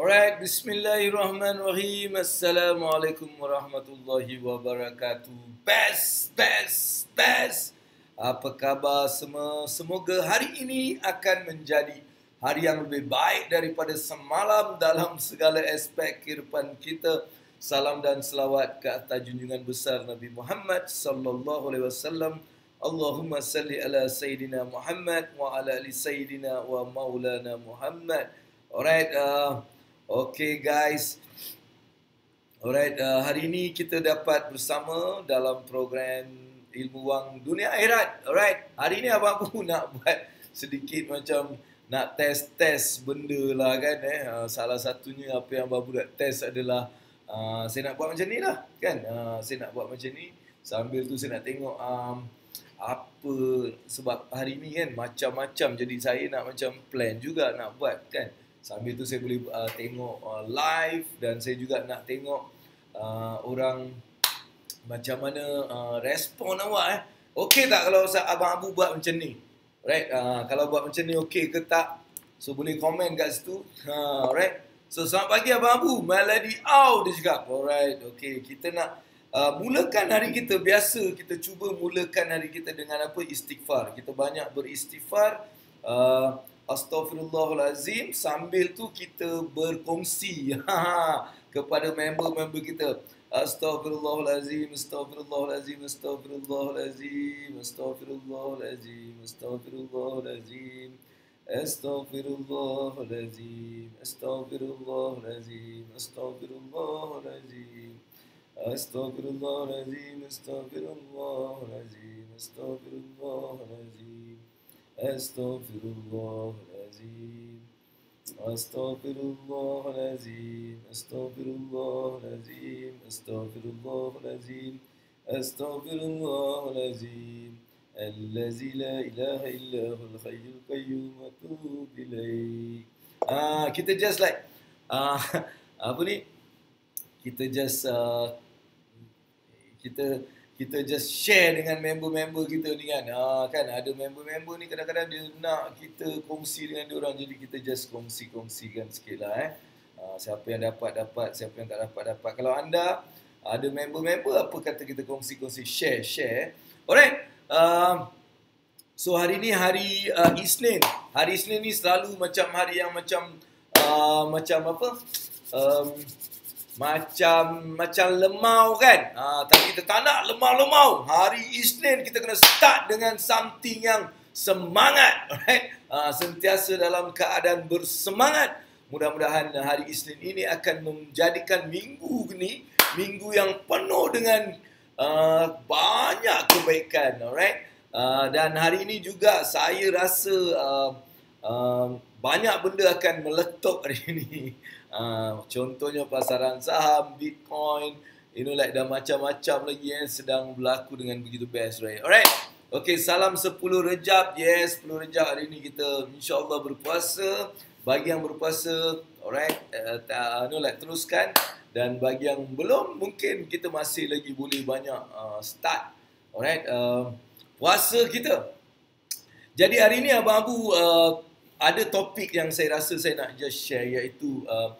Alright, bismillahirrahmanirrahim. Assalamualaikum warahmatullahi wabarakatuh. Best. Apa khabar semua? Semoga hari ini akan menjadi hari yang lebih baik daripada semalam dalam segala aspek kehidupan kita. Salam dan selawat ke atas junjungan besar Nabi Muhammad sallallahu alaihi wasallam. Allahumma salli ala Sayyidina Muhammad wa ala ali Sayyidina wa maulana Muhammad. Alright, okay guys. Alright, hari ini kita dapat bersama dalam program Ilmu Wang Dunia Akhirat. Alright, hari ini Abang Abu nak buat sedikit macam nak test benda lah kan. Salah satunya apa yang Abang Abu nak test adalah saya nak buat macam ni lah kan. Saya nak buat macam ni. Sambil tu saya nak tengok apa, sebab hari ni kan macam-macam, jadi saya nak macam plan juga nak buat kan. Sambil tu saya boleh tengok live, dan saya juga nak tengok orang macam mana respon awak Okey tak kalau Abang Abu buat macam ni? Right? Kalau buat macam ni okey ke tak? So boleh komen kat situ. Alright. So selamat pagi Abang Abu. Melody dia cakap. Alright. Okey, kita nak mulakan hari kita. Biasa kita cuba mulakan hari kita dengan apa? Istighfar. Kita banyak beristighfar. Astaghfirullahalazim. Sambil tu kita berkongsi kepada member-member kita. Astaghfirullahalazim, astaghfirullahalazim, astaghfirullahalazim, astaghfirullahalazim, astaghfirullahalazim, astaghfirullahalazim, astaghfirullahalazim, astaghfirullahalazim, astaghfirullahalazim, astaghfirullahalazim, astaghfirullahalazim, astaghfirullahalazim, astaghfirullahalazim, astaghfirullahalazim, astaghfirullahalazim, astaghfirullahalazim, allazi la ilaha illa huwal hayyul qayyum wa atubu ilaih. Kita just like apa ni? Kita just kita just share dengan member-member kita ni kan. Kan ada member-member ni kadang-kadang dia nak kita kongsi dengan dia orang, jadi kita just kongsikan sikitlah siapa yang dapat, siapa yang tak dapat. Kalau anda ada member-member, apa kata kita kongsi, share. Alright. So hari ni hari Isnin. Hari Isnin ni selalu macam hari yang macam apa? Macam lemau kan. Tapi kita tak nak lemau. Hari Isnin kita kena start dengan something yang semangat. Alright? Sentiasa dalam keadaan bersemangat. Mudah-mudahan hari Isnin ini akan menjadikan minggu ni minggu yang penuh dengan banyak kebaikan. Alright? Dan hari ini juga saya rasa banyak benda akan meletup hari ini. Contohnya pasaran saham, Bitcoin, like dah macam-macam lagi yang sedang berlaku dengan begitu best, right? Alright. Okay, salam 10 Rejab. Yes, 10 Rejab hari ni kita insyaAllah berpuasa. Bagi yang berpuasa, alright, teruskan. Dan bagi yang belum, mungkin kita masih lagi boleh banyak start, alright, puasa kita. Jadi hari ni Abang Abu ada topik yang saya rasa saya nak just share, iaitu 4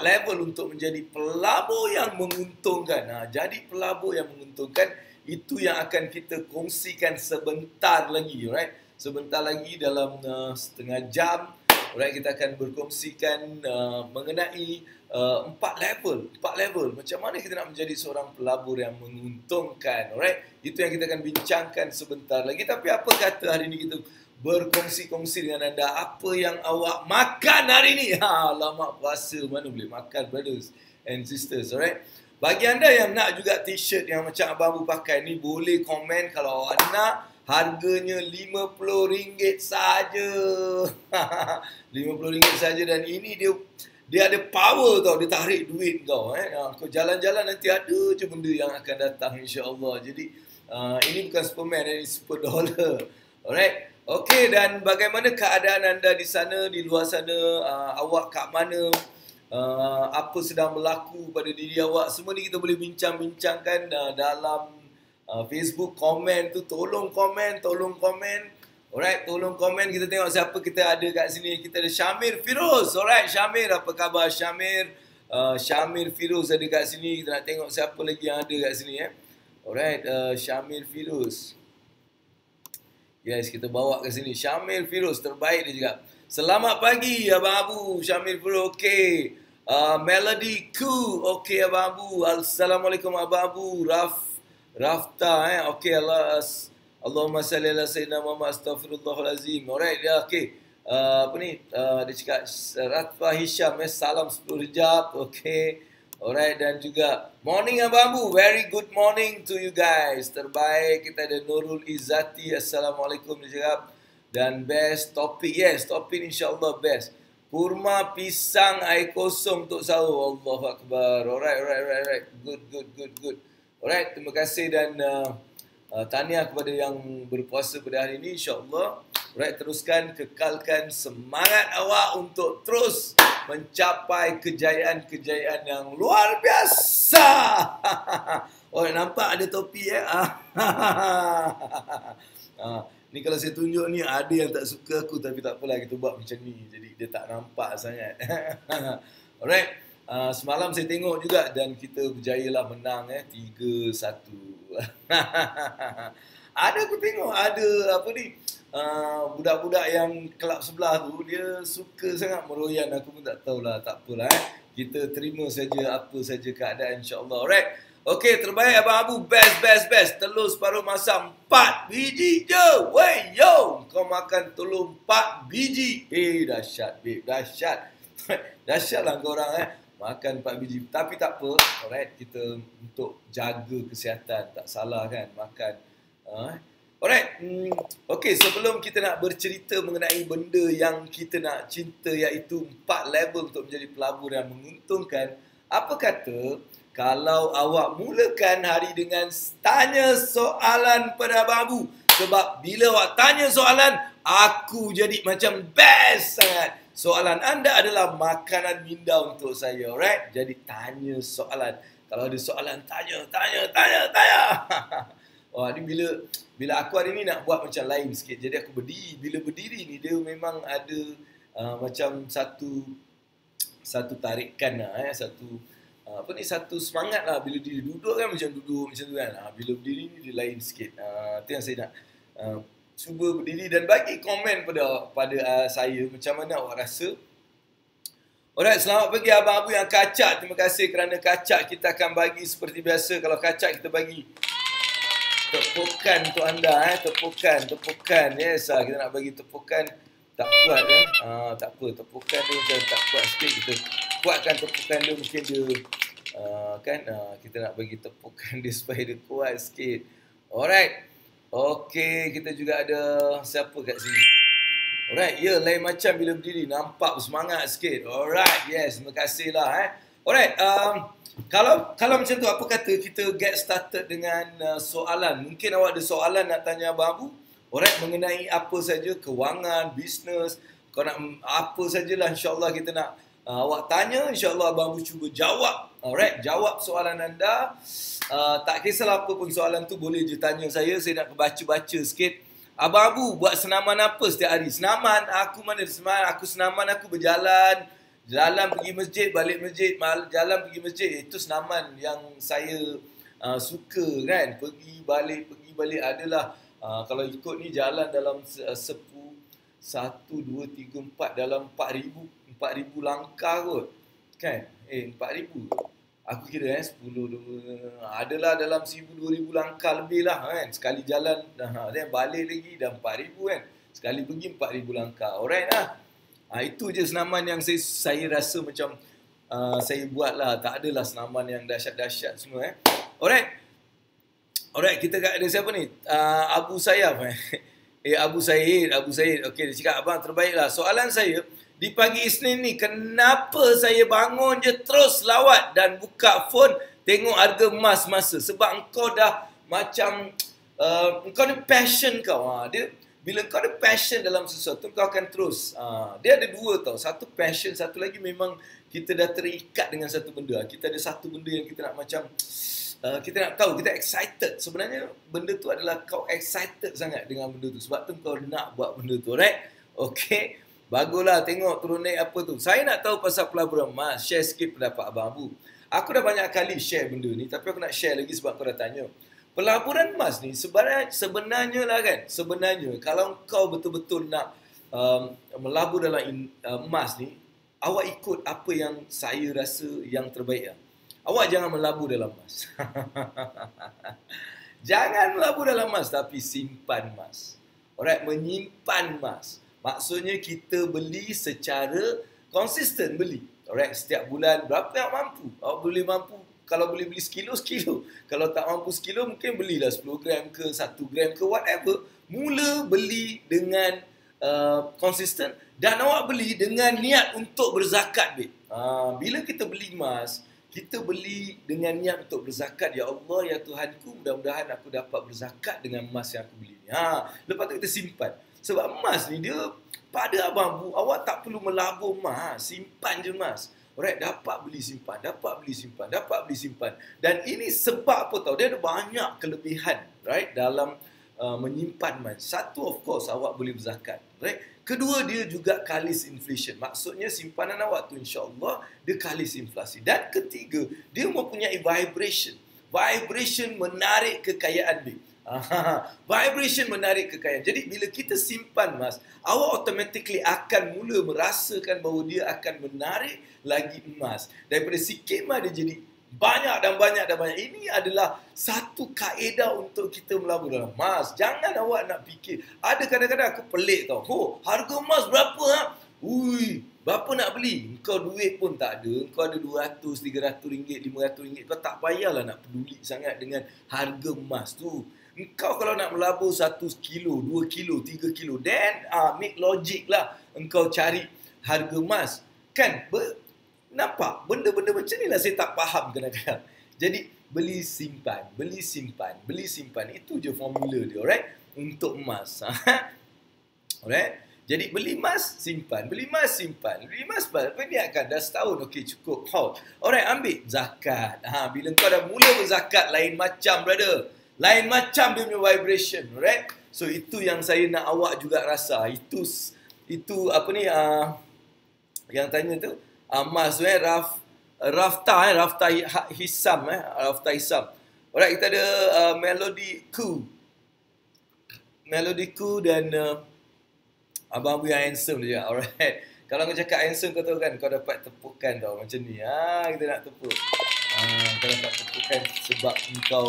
level untuk menjadi pelabur yang menguntungkan. Jadi pelabur yang menguntungkan itu yang akan kita kongsikan sebentar lagi, right? Sebentar lagi dalam setengah jam, right, kita akan berkongsikan mengenai 4 level. Macam mana kita nak menjadi seorang pelabur yang menguntungkan, right? Itu yang kita akan bincangkan sebentar lagi. Tapi apa kata hari ini kita berkongsi dengan anda apa yang awak makan hari ni. Lama puasa mana boleh makan, brothers and sisters, alright? Bagi anda yang nak juga t-shirt yang macam Abang Abu pakai ni, boleh komen kalau awak nak. Harganya RM50 saja. RM50 saja, dan ini dia ada power tau, dia tarik duit kau. Kau jalan-jalan nanti ada je benda yang akan datang, insya-Allah. Jadi ini bukan Superman, ini super dollar. Alright. Okey, dan bagaimana keadaan anda di sana, di luar sana? Awak kat mana? Apa sedang berlaku pada diri awak? Semua ni kita boleh bincang-bincangkan dalam Facebook. Komen tu, tolong komen. Alright, tolong komen, kita tengok siapa kita ada kat sini. Kita ada Syamir Firuz. Alright, Syamir, apa khabar Syamir? Syamir Firuz ada kat sini. Kita nak tengok siapa lagi yang ada kat sini Alright, Syamir Firuz. Yes, kita bawa ke sini. Syamir Firuz, terbaik dia juga. Selamat pagi Abang Abu. Syamir Firuz, okey. Melody Ku, okey Abang Abu. Assalamualaikum Abang Abu. Rafta, okey, Allahumma salli ala sayyidina Muhammad, astaghfirullahalazim. Alright, dia okey. Apa ni? Dia cakap Ratfa Hisham, salam 10 Rejab. Okey. Alright, dan juga morning Abang Abu. Very good morning to you guys. Terbaik. Kita ada Nurul Izzati. Assalamualaikum dia cakap. Dan best topik. Yes, topik insya-Allah best. Kurma pisang air kosong untuk sahur. Allahu Akbar. Alright. Good. Alright, terima kasih dan tahniah kepada yang berpuasa pada hari ini, insya-Allah. Alright, teruskan kekalkan semangat awak untuk terus mencapai kejayaan-kejayaan yang luar biasa. Oh, nampak ada topi ni kalau saya tunjuk ni ada yang tak suka aku, tapi tak apalah, kita buat macam ni. Jadi dia tak nampak sangat. Alright. Semalam saya tengok juga dan kita berjayalah menang 3-1. Ada aku tengok ada apa ni budak-budak yang kelab sebelah tu, dia suka sangat meroyan. Aku pun tak tahulah, tak apalah kita terima saja apa saja keadaan, insya-Allah. Alright. Okey, terbaik Abang Abu. Best. Telur separuh masak 4 biji je. Wey yo, kau makan telur 4 biji. Dahsyat babe, dahsyat. Dahsyatlah kau orang makan 4 biji. Tapi tak apa. Alright, kita untuk jaga kesihatan, tak salah kan makan. Alright. Okey, sebelum kita nak bercerita mengenai benda yang kita nak cinta, iaitu 4 level untuk menjadi pelabur yang menguntungkan, apa kata kalau awak mulakan hari dengan tanya soalan pada Abang Abu? Sebab bila awak tanya soalan, aku jadi macam best sangat. Soalan anda adalah makanan minda untuk saya, alright? Jadi tanya soalan. Kalau ada soalan, tanya. Wah, ni bila aku hari ni nak buat macam lain sikit. Jadi aku berdiri. Bila berdiri ni, dia memang ada macam satu tarikan lah, satu semangat lah. Bila dia duduk kan macam duduk macam tu kan. Bila berdiri ni dia lain sikit. Itu yang saya nak cuba berdiri dan bagi komen pada saya macam mana awak rasa. Alright, selamat pagi Abang Abu yang kacak. Terima kasih kerana kacak. Kita akan bagi seperti biasa. Kalau kacak kita bagi tepukan untuk anda. Tepukan. Yes, kita nak bagi tepukan. Tak kuat tak apa, tepukan dia macam tak kuat sikit. Kita kuatkan tepukan dia, mungkin dia kita nak bagi tepukan dia supaya dia kuat sikit. Alright. Okey, kita juga ada siapa kat sini? Alright, lain macam bila berdiri, nampak bersemangat sikit. Alright, yes, terima kasih lah Alright, kalau macam tu, apa kata kita get started dengan soalan. Mungkin awak ada soalan nak tanya Abang Abu. Alright, mengenai apa saja, kewangan, bisnes, kau nak apa sajalah, insya-Allah kita nak awak tanya, insya-Allah Abang Abu cuba jawab. Alright, jawab soalan anda. Tak kisahlah apa pun soalan tu, boleh je tanya saya nak baca-baca sikit. Abang Abu buat senaman apa setiap hari? Senaman, aku mana ada senaman? Senaman aku berjalan, jalan pergi masjid, balik masjid, jalan pergi masjid. Itu senaman yang saya suka kan. Pergi balik adalah kalau ikut ni jalan dalam 1, 2, 3, 4 dalam 4,000 langkah kot. Kan? 4,000. Aku kira 10, 2, adalah dalam 1,000, 2,000 langkah lebih lah kan. Sekali jalan, dan balik lagi dah 4,000 kan. Sekali pergi 4,000 langkah. Alright lah. Itu je senaman yang saya rasa macam saya buat lah. Tak adalah senaman yang dahsyat-dahsyat semua Alright, kita ada siapa ni? Abu Sayyaf Abu Said. Okey, dia cakap abang terbaik lah. Soalan saya, di pagi Isnin ni, kenapa saya bangun je terus lawat dan buka phone tengok harga emas masa? Sebab engkau dah macam engkau ni passion kau. Bila kau ada passion dalam sesuatu, kau akan terus. Dia ada dua tau. Satu passion, satu lagi memang kita dah terikat dengan satu benda. Kita ada satu benda yang kita nak macam kita nak tahu, kita excited. Sebenarnya benda tu adalah kau excited sangat dengan benda tu. Sebab tu kau nak buat benda tu, right? Okay, baguslah tengok turun naik apa tu. Saya nak tahu pasal pelaburan emas. Share sikit pendapat Abang Abu. Aku dah banyak kali share benda ni, tapi aku nak share lagi sebab kau dah tanya. Pelaburan emas ni sebenarnya lah kan, sebenarnya kalau kau betul-betul nak melabur dalam emas ni, awak ikut apa yang saya rasa yang terbaik lah. Awak jangan melabur dalam emas. Jangan melabur dalam emas, tapi simpan emas. Alright, menyimpan emas. Maksudnya kita beli secara konsisten beli. Alright, setiap bulan berapa yang mampu. Awak boleh mampu, kalau boleh beli sekilo, sekilo. Kalau tak mampu sekilo, mungkin belilah 10 gram ke 1 gram ke whatever. Mula beli dengan konsisten dan awak beli dengan niat untuk berzakat, babe. Bila kita beli emas, kita beli dengan niat untuk berzakat. Ya Allah, ya Tuhanku, mudah-mudahan aku dapat berzakat dengan emas yang aku beli ni. Lepas tu kita simpan. Sebab emas ni dia, pada Abang Abu, awak tak perlu melabur emas. Simpan je emas. Alright, dapat beli simpan, dapat beli simpan, dapat beli simpan. Dan ini sebab apa tahu? Dia ada banyak kelebihan, right, dalam menyimpan emas. Satu, of course, awak boleh berzakat. Right? Kedua, dia juga kalis inflation. Maksudnya simpanan awak tu insya-Allah dia kalis inflasi. Dan ketiga, dia mempunyai vibration. Vibration menarik kekayaan dia. Vibration menarik kekayaan. Jadi bila kita simpan emas, awak automatically akan mula merasakan bahawa dia akan menarik lagi emas. Daripada sikit emas dia jadi banyak dan banyak dan banyak. Ini adalah satu kaedah untuk kita melabur dalam emas. Jangan awak nak fikir. Ada kadang-kadang aku pelik tau. Harga emas berapa Ui, berapa nak beli? Engkau duit pun tak ada. Engkau ada 200, 300 ringgit, 500 ringgit. Kau tak payahlah nak peduli sangat dengan harga emas tu. Engkau kalau nak melabur 1 kilo, 2 kilo, 3 kilo, then make logic lah engkau cari harga emas. Kan? Nampak? Benda-benda macam ni lah saya tak faham kadang-kadang. Jadi, beli simpan, beli simpan, beli simpan. Itu je formula dia, alright? Untuk emas. Alright? Jadi, beli emas, simpan. Beli emas, simpan. Beli emas, apa ni akan dah setahun. Okey, cukup. Alright, ambil zakat. Bila kau dah mula berzakat, lain macam, brother. Lain macam dia punya vibration, alright? So, itu yang saya nak awak juga rasa. Itu apa ni, yang tanya tu, emas tu Rafta Hisam Rafta Hisam. Alright, kita ada Melody Ku dan Abang Abu yang handsome dia. Alright. Kalau kau cakap handsome, kau tahu kan kau dapat tepukan tau macam ni. Kita nak tepuk. Kau dapat tepukan sebab kau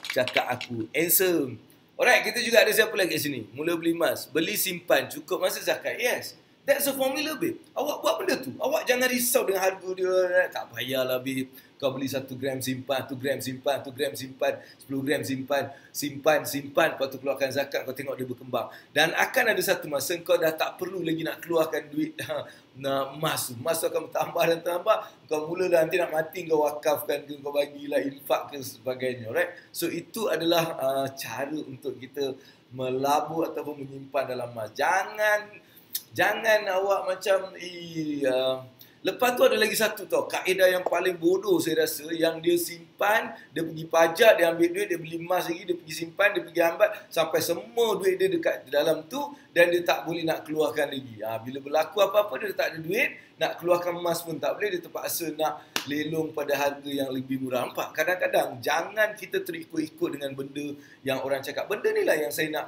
cakap aku handsome. Alright, kita juga ada siapa lagi kat sini? Mula beli emas, beli simpan, cukup masa zakat. Yes. That's a formula, babe. Awak buat benda tu. Awak jangan risau dengan harga dia. Tak payahlah, babe. Kau beli 1 gram simpan, 2 gram simpan, 1 gram simpan, 10 gram simpan, simpan. Lepas tu keluarkan zakat, kau tengok dia berkembang. Dan akan ada satu masa kau dah tak perlu lagi nak keluarkan duit emas. Emas tu akan bertambah dan bertambah. Kau mula dah nanti nak mati, kau wakafkan ke, kau bagilah infak ke sebagainya. Right? So itu adalah cara untuk kita melabur ataupun menyimpan dalam emas. Jangan awak macam lepas tu ada lagi satu tau, kaedah yang paling bodoh saya rasa, yang dia simpan, dia pergi pajak, dia ambil duit, dia beli emas lagi, dia pergi simpan, dia pergi hambat sampai semua duit dia dekat dalam tu dan dia tak boleh nak keluarkan lagi. Bila berlaku apa-apa dia tak ada duit, nak keluarkan emas pun tak boleh, dia terpaksa nak lelong pada harga yang lebih murah. Nampak? Kadang-kadang jangan kita terikut-ikut dengan benda yang orang cakap. Benda ni lah yang saya nak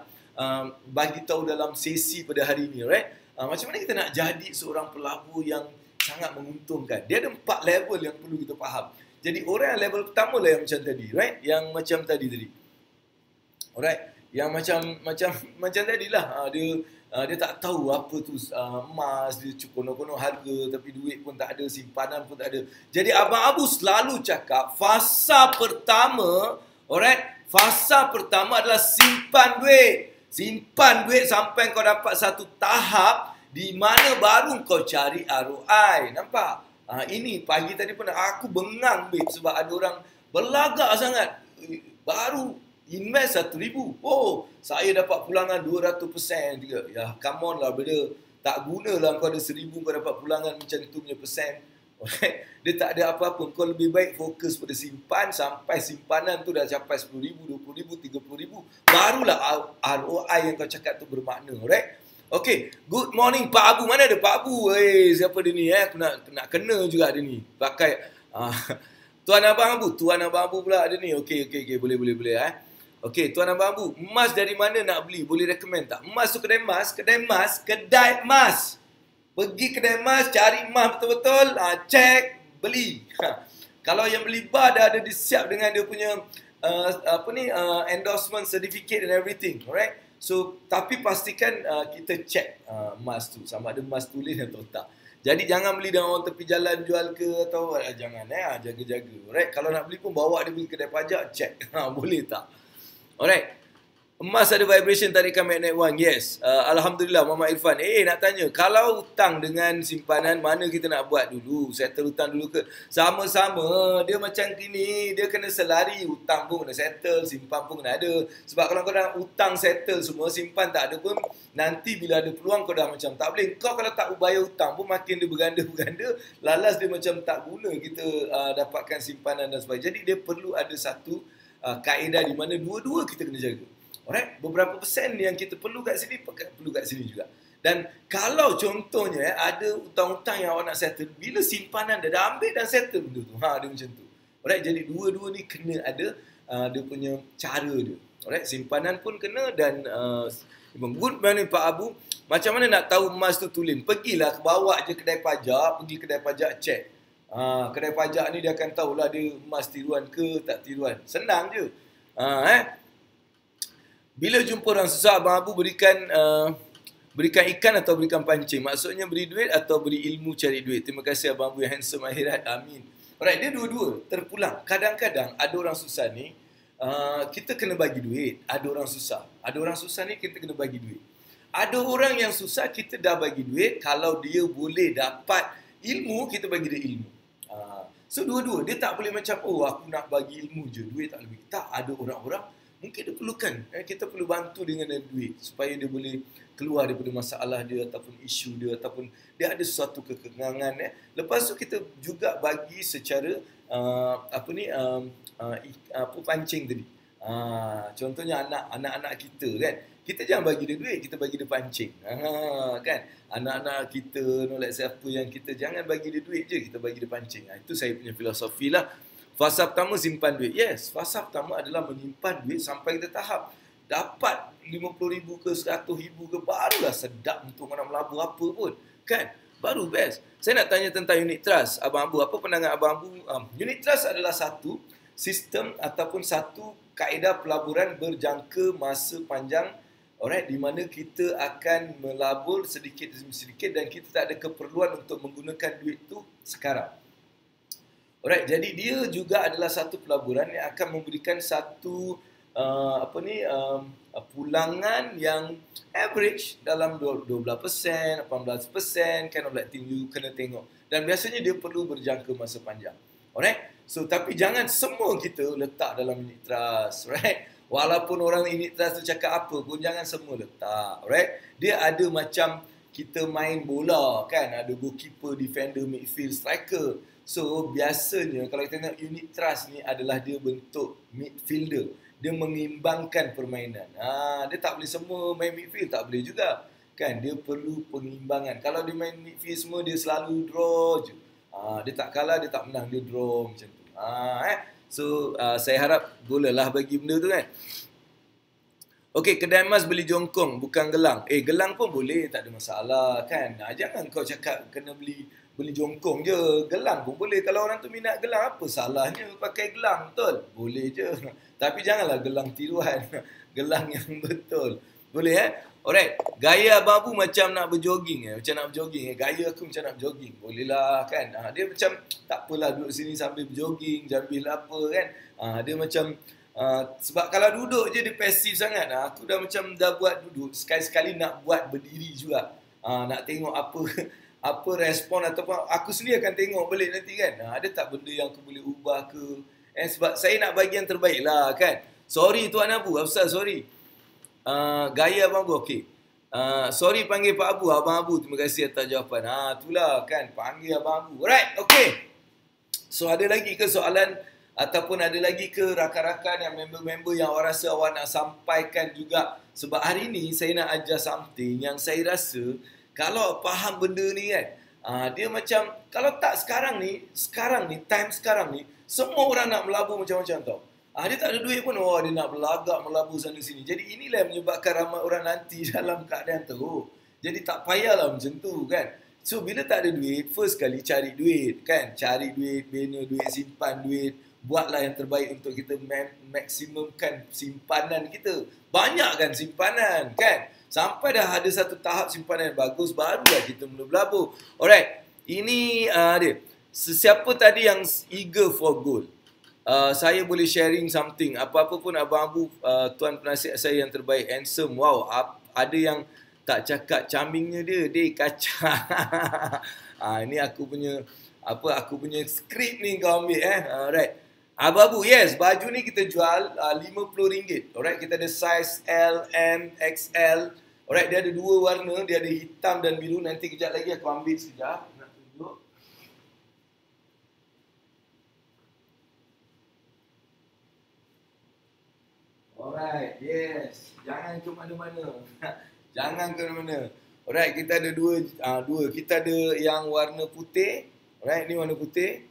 bagi tahu dalam sesi pada hari ini, right? Macam mana kita nak jadi seorang pelabur yang sangat menguntungkan. Dia ada 4 level yang perlu kita faham. Jadi orang yang level pertama lah yang macam tadi, right? Yang macam tadi. Alright? Yang macam tadilah. Dia tak tahu apa tu emas, dia konon-konon harga tapi duit pun tak ada, simpanan pun tak ada. Jadi Abang Abu selalu cakap fasa pertama, alright? Fasa pertama adalah simpan duit. Simpan duit sampai kau dapat satu tahap di mana baru kau cari ROI. Nampak? Ini pagi tadi pun aku bengang, babe, sebab ada orang berlagak sangat. Baru invest 1,000. Saya dapat pulangan 200% juga. Ya, come on lah, brother. Tak gunalah kau ada 1,000 kau dapat pulangan macam tu punya persen. Alright? Dia tak ada apa-apa. Kau lebih baik fokus pada simpan sampai simpanan tu dah capai 10,000, 20,000, 30,000. Barulah ROI yang kau cakap tu bermakna. Alright? Okay, good morning Pak Abu. Mana ada Pak Abu? Siapa dia ni? Aku nak kena juga dia ni. Pakai Tuan Abang Abu. Tuan Abang Abu pula ada ni. Okay. Boleh. Okay, Tuan Abang Abu. Emas dari mana nak beli? Boleh recommend tak? Emas tu kedai emas. Kedai emas. Pergi kedai emas, cari emas betul-betul, cek, beli. Kalau yang beli bar dah ada disiap dengan dia punya endorsement certificate and everything, alright? So tapi pastikan kita check emas tu sama ada emas tulis atau tak. Jadi jangan beli dengan orang tepi jalan jual ke atau jangan jaga-jaga. Alright, kalau nak beli pun bawa dia pergi kedai pajak, check. Boleh tak? Alright. Emas ada vibration tarikan magnet wang. Yes. Alhamdulillah Muhammad Irfan. Nak tanya, kalau hutang dengan simpanan, mana kita nak buat dulu? Settle hutang dulu ke? Sama-sama. Dia macam gini. Dia kena selari. Hutang pun kena settle. Simpan pun kena ada. Sebab kalau kau dah hutang settle semua, simpan tak ada pun, nanti bila ada peluang kau dah macam tak boleh. Kau kalau tak bayar hutang pun makin dia berganda-berganda. Lalas dia macam tak guna kita dapatkan simpanan dan sebagainya. Jadi dia perlu ada satu kaedah di mana dua-dua kita kena jaga. Alright, beberapa persen yang kita perlu kat sini, perlu kat sini juga. Dan kalau contohnya ada hutang-hutang yang awak nak settle, bila simpanan dah ambil dan settle benda tu. Dia macam tu. Alright, jadi dua-dua ni kena ada dia punya cara dia. Alright, simpanan pun kena dan good morning Pak Abu. Macam mana nak tahu emas tu tulen? Pergilah bawa je kedai pajak, pergi kedai pajak check. Kedai pajak ni dia akan tahulah dia emas tiruan ke tak tiruan. Senang je. Bila jumpa orang susah, Abang Abu berikan ikan atau berikan pancing? Maksudnya beri duit atau beri ilmu cari duit? Terima kasih Abang Abu yang handsome akhirat. Amin. Alright, dia dua-dua terpulang. Kadang-kadang ada orang susah ni, kita kena bagi duit. Ada orang susah ni kita kena bagi duit. Ada orang yang susah kita dah bagi duit. Kalau dia boleh dapat ilmu, kita bagi dia ilmu. So dua-dua. Dia tak boleh macam, aku nak bagi ilmu je, duit tak lebih. Tak, ada orang-orang mungkin dia perlukan. Kita perlu bantu dengan duit supaya dia boleh keluar daripada masalah dia ataupun isu dia ataupun dia ada sesuatu kekengangan. Lepas tu kita juga bagi secara pancing tadi. Contohnya anak-anak kita kan. Kita jangan bagi dia duit, kita bagi dia pancing. Kan? Anak-anak kita, siapa yang kita jangan bagi dia duit je, kita bagi dia pancing. Itu saya punya filosofi lah. Fasa pertama simpan duit. Yes, fasa pertama adalah menyimpan duit sampai kita tahap dapat 50,000 ke 100,000 ke, barulah sedap untuk nak melabur apa pun. Kan? Baru best. Saya nak tanya tentang unit trust. Abang Abu, apa pandangan Abang Abu? Unit trust adalah satu sistem ataupun satu kaedah pelaburan berjangka masa panjang. Alright, di mana kita akan melabur sedikit demi sedikit dan kita tak ada keperluan untuk menggunakan duit tu sekarang. Alright, jadi dia juga adalah satu pelaburan yang akan memberikan satu pulangan yang average dalam 12%, 18%, kind of like thing you kena tengok. Dan biasanya dia perlu berjangka masa panjang. Alright, so tapi jangan semua kita letak dalam unit trust, right? Walaupun orang unit trust tu cakap apa pun, jangan semua letak, alright? Dia ada macam kita main bola, kan? Ada goalkeeper, defender, midfield, striker. So, biasanya kalau kita tengok unit trust ni adalah dia bentuk midfielder. Dia mengimbangkan permainan. Dia tak boleh semua main midfield, tak boleh juga. Kan? Dia perlu pengimbangan. Kalau dia main midfield semua, dia selalu draw je. Dia tak kalah, dia tak menang, dia draw macam tu. So, saya harap bolehlah bagi benda tu kan. Okey, kedai emas beli jongkong, bukan gelang. Gelang pun boleh, tak ada masalah kan. Jangan kau cakap kena beli jongkong je. Gelang pun boleh. Kalau orang tu minat gelang, apa salahnya pakai gelang, betul? Boleh je. Tapi janganlah gelang tiruan. Gelang yang betul. Boleh Alright. Gaya Abang Abu macam nak berjoging. Macam nak berjoging. Gaya aku macam nak berjoging. Bolehlah kan. Dia macam tak apalah duduk sini sambil berjoging, sambil apa kan. Dia macam sebab kalau duduk je dia pasif sangat. Aku dah macam dah buat duduk. Sekali-sekali nak buat berdiri juga. Nak tengok apa respon ataupun aku sendiri akan tengok balik nanti kan. Ada tak benda yang aku boleh ubah ke? Sebab saya nak bagi yang terbaik lah kan. Sorry Tuan Abu, Afsal sorry. Gaya Abang Abu okey. Sorry panggil Pak Abu, Abang Abu, terima kasih atas jawapan. Itulah kan, panggil Abang Abu. Alright, okay. So ada lagi ke soalan ataupun ada lagi ke rakan-rakan yang member-member yang awak rasa awak nak sampaikan juga? Sebab hari ni saya nak ajar something yang saya rasa kalau faham benda ni kan, dia macam kalau tak sekarang ni, time sekarang ni, semua orang nak melabur macam-macam tau. Dia tak ada duit pun, dia nak berlagak melabur sana sini. Jadi inilah yang menyebabkan ramai orang nanti dalam keadaan teruk. Jadi tak payahlah macam tu kan. So bila tak ada duit, first kali cari duit kan. Cari duit, bina duit, simpan duit. Buatlah yang terbaik untuk kita maksimumkan simpanan kita. Banyak kan simpanan kan. Sampai dah ada satu tahap simpanan yang bagus, barulah kita mula berlabur. Alright, ini dia. Sesiapa tadi yang eager for gold, saya boleh sharing something. Apa-apa pun Abang Abu, tuan penasihat saya yang terbaik, handsome. Wow, ada yang tak cakap charmingnya dia kacau. Ini aku punya skrip ni kau ambil Alright. Abang Abu, yes, baju ni kita jual RM50. Alright, kita ada size L, M, XL. Alright, dia ada dua warna, dia ada hitam dan biru. Nanti kejap lagi aku ambil sekejap. Nak tunjuk. Alright, yes. Jangan ke mana-mana. Jangan ke mana-mana. Alright, kita ada dua. Kita ada yang warna putih. Alright, ni warna putih.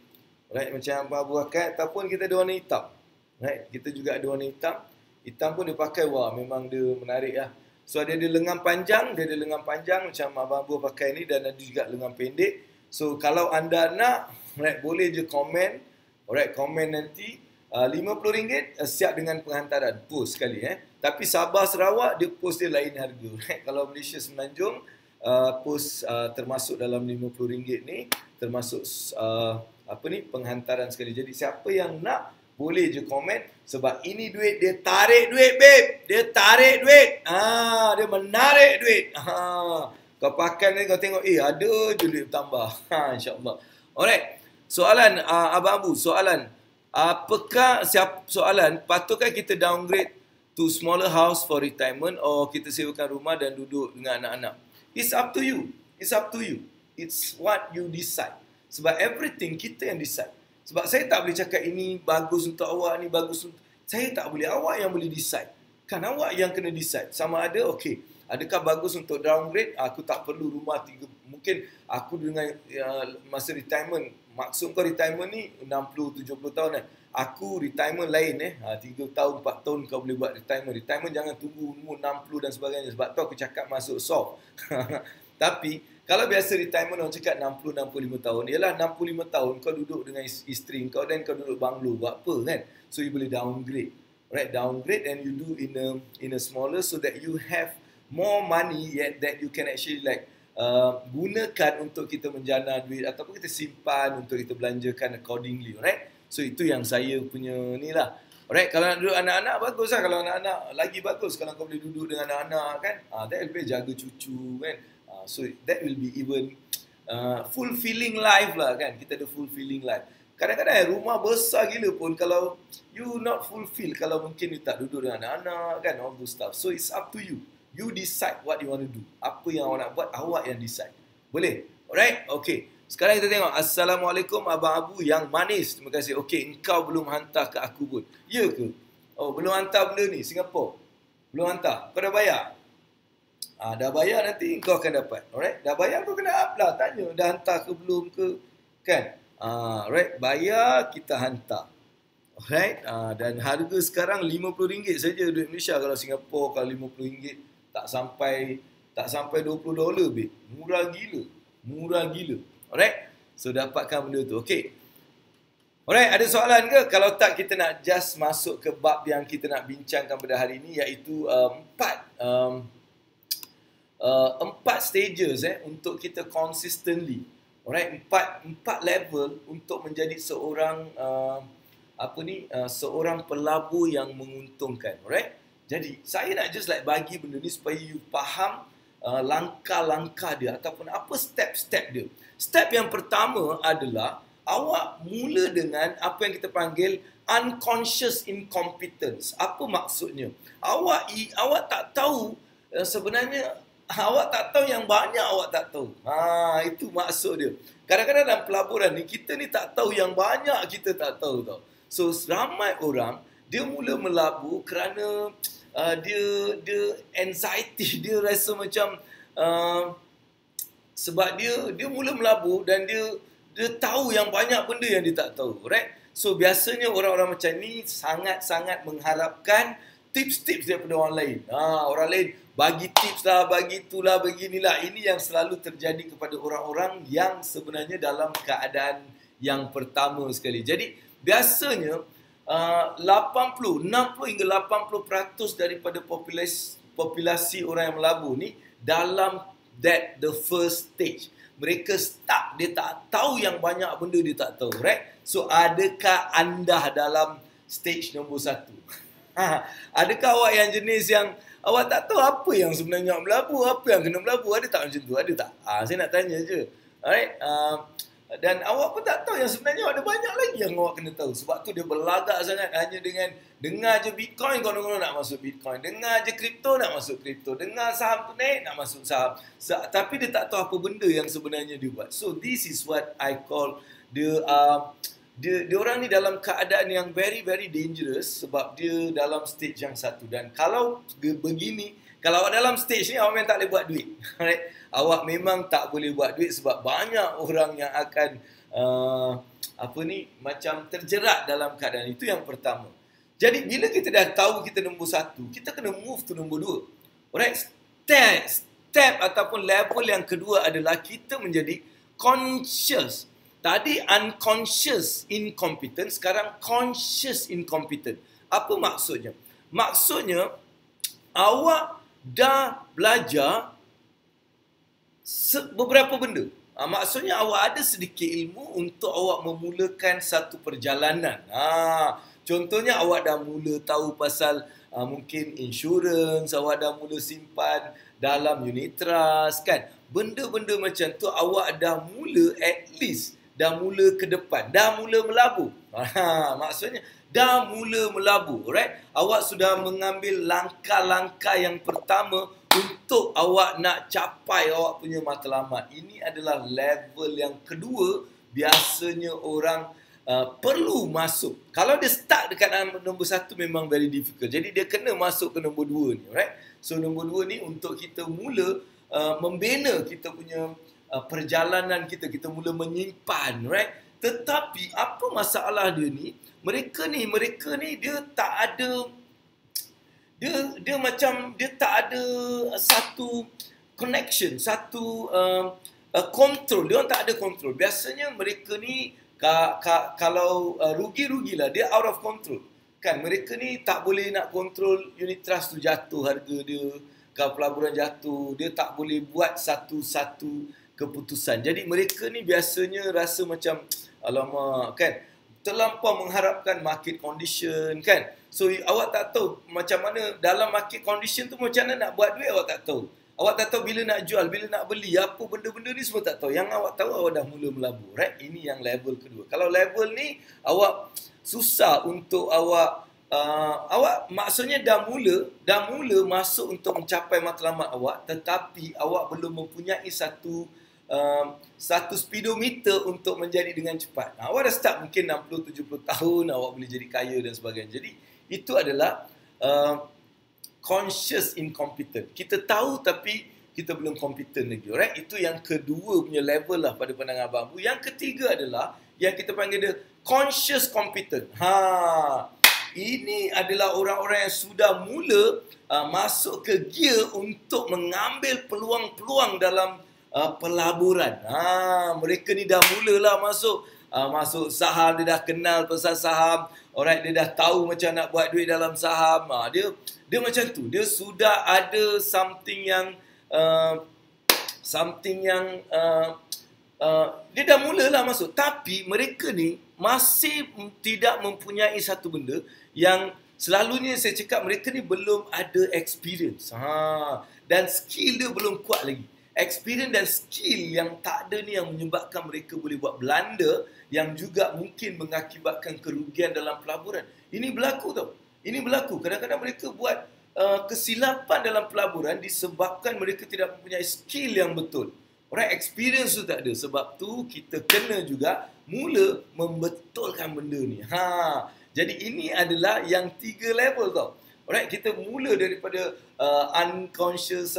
Alright, macam Abang Abu pakai. Ataupun kita ada warna hitam. Alright, kita juga ada warna hitam. Hitam pun dia pakai, wah memang dia menarik lah. So ada lengan panjang. Dia ada lengan panjang macam Abang Abu pakai ni. Dan ada juga lengan pendek. So kalau anda nak, alright, boleh je komen. Alright, komen nanti. RM50 siap dengan penghantaran. Post sekali Tapi Sabah Sarawak dia post dia lain harga. Kalau Malaysia Semenanjung post termasuk dalam RM50 ni, termasuk penghantaran sekali. Jadi siapa yang nak boleh je komen sebab ini duit dia tarik duit babe. Dia tarik duit. Dia menarik duit. Kau pakai ni kau tengok ada je duit bertambah. Insya-Allah. Alright. Soalan Abang Abu, soalan patutkah kita downgrade to smaller house for retirement or kita sewakan rumah dan duduk dengan anak-anak? It's up to you. It's up to you. It's what you decide. Sebab everything kita yang decide. Sebab saya tak boleh cakap ini bagus untuk awak, ni bagus untuk... Saya tak boleh, awak yang boleh decide. Kan awak yang kena decide. Sama ada, okey, adakah bagus untuk downgrade? Aku tak perlu rumah 3. Mungkin aku dengan masa retirement, maksud kau retirement ni 60-70 tahun kan. Aku retirement lain 3 tahun, 4 tahun kau boleh buat retirement. Retirement jangan tunggu umur 60 dan sebagainya. Sebab tu aku cakap masuk soft. Tapi kalau biasa retirement orang cakap 60-65 tahun, ialah 65 tahun kau duduk dengan isteri kau dan kau duduk banglo buat apa kan. So you boleh downgrade. Right, downgrade and you do in a smaller so that you have more money yet that you can actually gunakan untuk kita menjana duit ataupun kita simpan untuk kita belanjakan accordingly, alright? So itu yang saya punya ni lah. Alright, kalau nak duduk anak-anak bagus lah. Kalau anak-anak lagi bagus kalau kau boleh duduk dengan anak-anak kan. That will be jaga cucu kan. So that will be even fulfilling life lah kan. Kita ada fulfilling life. Kadang-kadang rumah besar gila pun kalau you not fulfill, kalau mungkin you tak duduk dengan anak-anak kan, all those stuff. So it's up to you. You decide what you want to do. Apa yang awak nak buat, awak yang decide. Boleh? Alright? Okay. Sekarang kita tengok. Assalamualaikum Abang Abu yang manis. Terima kasih. Okay, engkau belum hantar ke aku pun. Ya ke? Oh, belum hantar benda ni, Singapura. Belum hantar. Kau dah bayar? Dah bayar nanti engkau akan dapat. Alright? Dah bayar kau kena up lah. Tanya, dah hantar ke belum ke? Kan? Alright? Bayar, kita hantar. Alright? Dan harga sekarang RM50 saja duit Malaysia. Kalau Singapura, kalau RM50 tak sampai $20, babe. Murah gila. Alright? So dapatkan benda tu. Okay. Alright, ada soalan ke? Kalau tak, kita nak just masuk ke bab yang kita nak bincangkan pada hari ini, iaitu empat stages untuk kita consistently. Alright, empat level untuk menjadi seorang seorang pelabur yang menguntungkan. Alright? Jadi, saya nak just bagi benda ni supaya you faham langkah-langkah dia ataupun apa step-step dia. Step yang pertama adalah awak mula dengan apa yang kita panggil unconscious incompetence. Apa maksudnya? Awak tak tahu sebenarnya Awak tak tahu yang banyak awak tak tahu. Itu maksud dia. Kadang-kadang dalam pelaburan ni, kita ni tak tahu yang banyak kita tak tahu tau. So, ramai orang, dia mula melabur kerana dia anxiety, dia rasa macam sebab dia mula melabur dan dia tahu yang banyak benda yang dia tak tahu, right? So biasanya orang-orang macam ni sangat-sangat mengharapkan tips-tips daripada orang lain. Orang lain bagi tips lah, bagi itulah, beginilah. Ini yang selalu terjadi kepada orang-orang yang sebenarnya dalam keadaan yang pertama sekali. Jadi biasanya 60 hingga 80% daripada populasi orang yang melabur ni dalam the first stage. Mereka stuck, dia tak tahu yang banyak benda dia tak tahu, right? So, adakah anda dalam stage nombor 1? Adakah awak yang jenis yang awak tak tahu apa yang sebenarnya melabur, apa yang kena melabur? Ada tak macam tu? Ada tak? Saya nak tanya je. Alright? Dan awak pun tak tahu yang sebenarnya ada banyak lagi yang awak kena tahu. Sebab tu dia berlagak sangat hanya dengan dengar je Bitcoin, konon-konon nak masuk Bitcoin. Dengar je kripto, nak masuk kripto. Dengar saham tu naik, nak masuk saham. Tapi dia tak tahu apa benda yang sebenarnya dia buat. So this is what I call dia orang ni dalam keadaan yang very very dangerous sebab dia dalam stage yang satu. Dan kalau begini, kalau awak dalam stage ni, awak memang tak boleh buat duit. Right? Awak memang tak boleh buat duit sebab banyak orang yang akan macam terjerat dalam keadaan itu. Yang pertama. Jadi bila kita dah tahu kita nombor 1, kita kena move to nombor 2. Alright? Step ataupun level yang kedua adalah kita menjadi conscious. Tadi unconscious incompetent, sekarang conscious incompetent. Apa maksudnya? Maksudnya awak dah belajar beberapa benda. Maksudnya awak ada sedikit ilmu untuk awak memulakan satu perjalanan. Contohnya awak dah mula tahu pasal mungkin insurans, awak dah mula simpan dalam unit trust, kan? Benda-benda macam tu awak dah mula at least, dah mula ke depan, dah mula melabur. Maksudnya dah mula melabur, right? Awak sudah mengambil langkah-langkah yang pertama untuk awak nak capai awak punya matlamat. Ini adalah level yang kedua. Biasanya orang perlu masuk. Kalau dia start dekat nombor 1 memang very difficult. Jadi dia kena masuk ke nombor 2 ni, right? So nombor 2 ni untuk kita mula membina kita punya perjalanan kita. Kita mula menyimpan, right? Tetapi apa masalah dia ni? Mereka ni dia tak ada, dia macam dia tak ada satu connection, satu control. Dia orang tak ada control. Biasanya mereka ni kalau rugi-rugilah, dia out of control. Kan mereka ni tak boleh nak control unit trust tu jatuh harga dia, kalau pelaburan jatuh, dia tak boleh buat satu-satu keputusan. Jadi mereka ni biasanya rasa macam alamak, kan, terlampau mengharapkan market condition, kan. So awak tak tahu macam mana dalam market condition tu, macam mana nak buat duit awak tak tahu. Awak tak tahu bila nak jual, bila nak beli, apa benda-benda ni semua tak tahu. Yang awak tahu, awak dah mula melabur, right? Ini yang level kedua. Kalau level ni awak susah untuk awak maksudnya dah mula masuk untuk mencapai matlamat awak, tetapi awak belum mempunyai satu speedometer untuk menjadi dengan cepat. Awak dah start mungkin 60-70 tahun, awak boleh jadi kaya dan sebagainya. Jadi itu adalah conscious incompetent. Kita tahu tapi kita belum competent lagi, alright? Itu yang kedua punya level lah pada pandangan Abang Abu. Yang ketiga adalah yang kita panggil dia conscious competent. Ini adalah orang-orang yang sudah mula masuk ke gear untuk mengambil peluang-peluang dalam pelaburan. Mereka ni dah mulalah masuk saham, dia dah kenal pasal saham. Alright, dia dah tahu macam nak buat duit dalam saham. Dia macam tu. Dia sudah ada something yang dia dah mulalah masuk. Tapi mereka ni masih tidak mempunyai satu benda yang selalunya saya cakap, mereka ni belum ada experience. Dan skill dia belum kuat lagi. Experience dan skill yang tak ada ni yang menyebabkan mereka boleh buat blunder yang juga mungkin mengakibatkan kerugian dalam pelaburan. Ini berlaku tau. Ini berlaku. Kadang-kadang mereka buat kesilapan dalam pelaburan disebabkan mereka tidak mempunyai skill yang betul. Alright, experience tu tak ada. Sebab tu kita kena juga mula membetulkan benda ni. Jadi ini adalah yang 3 level tau. Alright, kita mula daripada unconscious,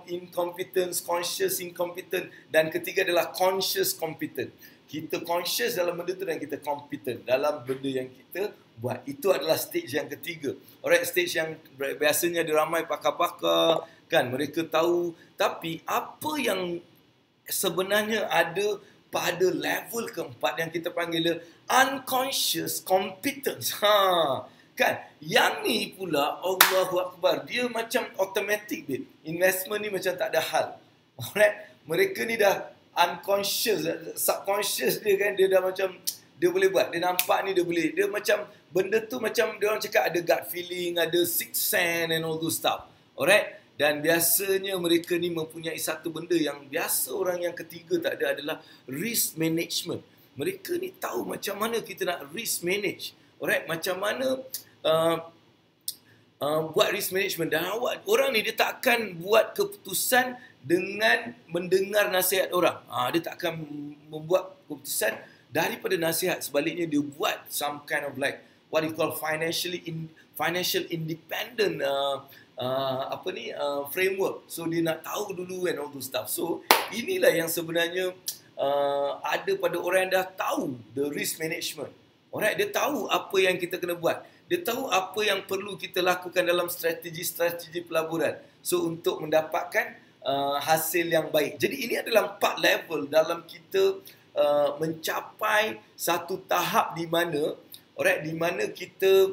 incompetence, conscious, incompetent, dan ketiga adalah conscious competent. Kita conscious dalam benda tu dan kita competent dalam benda yang kita buat. Itu adalah stage yang ketiga. Alright, stage yang biasanya ada ramai pakar-pakar, kan, mereka tahu. Tapi apa yang sebenarnya ada pada level keempat yang kita panggil unconscious competence. Kan? Yang ni pula, Allahu Akbar, dia macam automatic dia. Investment ni macam tak ada hal. Alright? Mereka ni dah unconscious, subconscious dia kan, dia dah macam, dia boleh buat. Dia nampak ni dia boleh. Dia macam, benda tu macam, dia orang cakap ada gut feeling, ada sixth sense and all those stuff. Alright? Dan biasanya mereka ni mempunyai satu benda yang biasa orang yang ketiga tak ada, adalah risk management. Mereka ni tahu macam mana kita nak risk manage. Alright, macam mana buat risk management. Dan orang ni dia tak akan buat keputusan dengan mendengar nasihat orang. Dia tak akan membuat keputusan daripada nasihat. Sebaliknya dia buat some kind of like what you call financial independent framework. So dia nak tahu dulu and all those stuff. So inilah yang sebenarnya ada pada orang yang dah tahu the risk management. Alright, dia tahu apa yang kita kena buat. Dia tahu apa yang perlu kita lakukan dalam strategi-strategi pelaburan. So untuk mendapatkan hasil yang baik. Jadi ini adalah 4 level dalam kita mencapai satu tahap di mana, alright, di mana kita